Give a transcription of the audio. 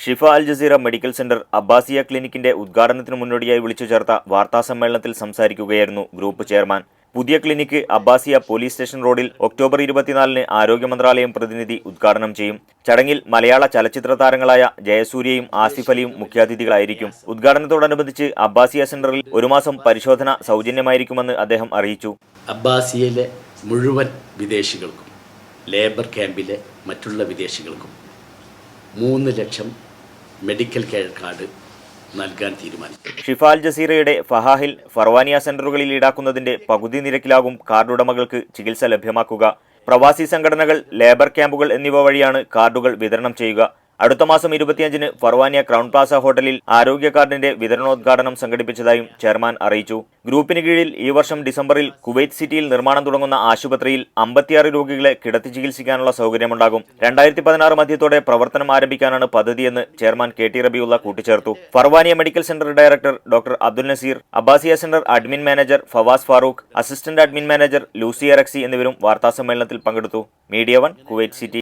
ഷിഫ അൽ Jazeera medical centre അബ്ബാസിയ ക്ലിനിക്കിന്റെ ഉദ്ഘാടനത്തിന് മുന്നോടിയായി വിളിച്ചു ചേർത്ത വാർത്താസമ്മേളനത്തിൽ സംസാരിക്കുകയായിരുന്നു ഗ്രൂപ്പ് ചെയർമാൻ. പുതിയ ക്ലിനിക്ക് അബ്ബാസിയ പോലീസ് സ്റ്റേഷൻ റോഡിൽ ഒക്ടോബർ 24-ന് ആരോഗ്യ മന്ത്രാലയം പ്രതിനിധി ഉദ്ഘാടനം ചെയ്യും. ചടങ്ങിൽ മലയാള ചലച്ചിത്ര താരങ്ങളായ ജയസൂര്യയും ആസിഫ് അലിയും മുഖ്യാതിഥികളായിരിക്കും. ഉദ്ഘാടനത്തോടനുബന്ധിച്ച് അബ്ബാസിയ സെന്ററിൽ 1 മാസം പരിശോധന സൗജന്യമായിരിക്കുമെന്ന് അദ്ദേഹം അറിയിച്ചു. അബ്ബാസിയയിലെ മുഴുവൻ വിദേശികൾക്കും ലേബർ ക്യാമ്പിലെ മറ്റുള്ള വിദേശികൾക്കും 3 ലക്ഷം മെഡിക്കൽ കെയർ കാർഡ് നൽകാൻ തീരുമാനിച്ചു. ഷിഫ അൽ ജസീറയുടെ ഫഹാഹിൽ ഫർവാനിയ സെന്ററുകളിൽ ഈടാക്കുന്നതിന്റെ പകുതി നിരക്കിലാകും കാർഡ് ഉടമകൾക്ക് ചികിത്സ ലഭ്യമാക്കുക. പ്രവാസി സംഘടനകൾ, ലേബർ ക്യാമ്പുകൾ എന്നിവ വഴിയാണ് കാർഡുകൾ വിതരണം ചെയ്യുക. അടുത്ത മാസം 25-ന് ഫർവാനിയ ക്രൗൺ പ്ലാസ ഹോട്ടലിൽ ആരോഗ്യ കാർഡിന്റെ വിതരണോദ്ഘാടനം സംഘടിപ്പിച്ചതായും ചെയർമാൻ അറിയിച്ചു. ഗ്രൂപ്പിന് കീഴിൽ ഈ വർഷം ഡിസംബറിൽ കുവൈറ്റ് സിറ്റിയിൽ നിർമ്മാണം തുടങ്ങുന്ന ആശുപത്രിയിൽ 56 രോഗികളെ കിടത്തി ചികിത്സിക്കാനുള്ള സൗകര്യമുണ്ടാകും. 2016 മധ്യത്തോടെ പ്രവർത്തനം ആരംഭിക്കാനാണ് പദ്ധതിയെന്ന് ചെയർമാൻ KT റബിയുള്ള കൂട്ടിച്ചേർത്തു. Farwaniya medical centre director doctor Abdul Nazeer, Abbasiya centre admin manager Fawas Farooq, assistant admin manager Lucy എറക്സി എന്നിവരും വാർത്താസമ്മേളനത്തിൽ പങ്കെടുത്തു. Media 1 Kuwait city.